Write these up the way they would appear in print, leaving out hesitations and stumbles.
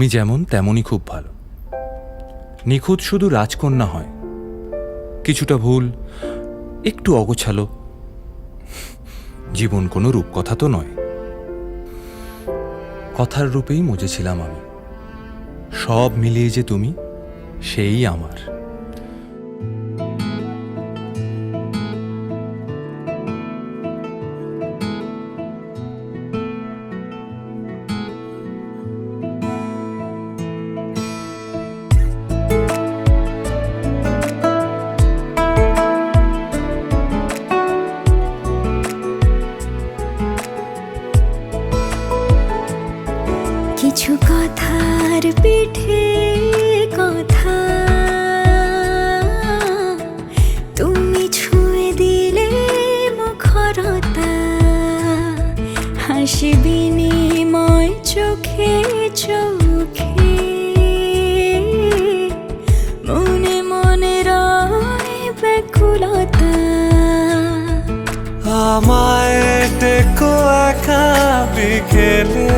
তুমি যেমন তেমনই খুব ভালো। নিখুঁত শুধু রাজকন্যা হয়, কিছুটা ভুল, একটু অগোছালো। জীবন কোনো রূপকথা তো নয়। কথার রূপেই মজেছিলাম আমি। সব মিলিয়ে যে তুমি, সেই আমার। কিছু কথার পিঠে কথা তুমি ছুঁয়ে দিলে মুখরতা, হাসি বিনিময় চোখে চোখে, মনে মনে রয় ব্যাকুলতা। আমায় ডেকো একা বিকেলে,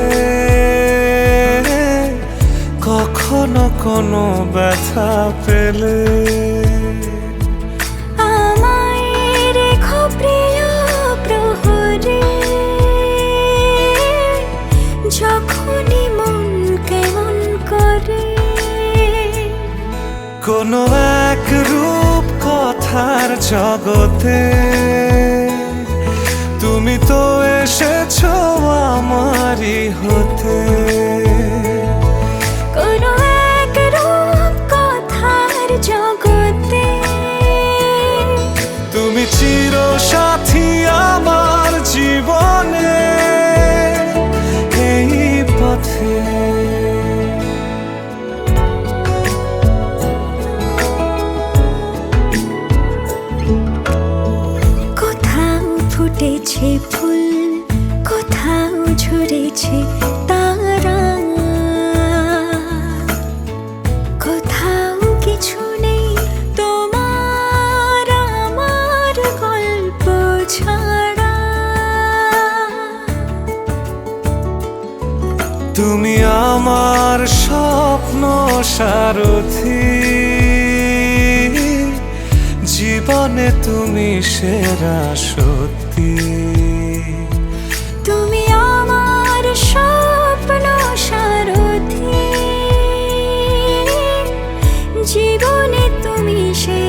কখনো কোনো ব্যথা পেলে। আমায় রেখো প্রিয় প্রহরে, যখনই মন কেমন করে। কোনো এক রূপ কথার জগতে তুমি তো এসেছো আমারই হতে। কোনো এক রূপ কথার জগতে তুমি চির সাথী আমার জীবনে, এই পথে। কোথাও ফুটেছে ফুল, কোথাও ঝরেছে তারা, কোথাও কিছু নেই তোমার আমার গল্প ছাড়া। তুমি আমার স্বপ্ন সারথি, জীবনে তুমি সেরা সত্যি। তুমি আমার স্বপ্ন সারথি, জীবনে তুমি সে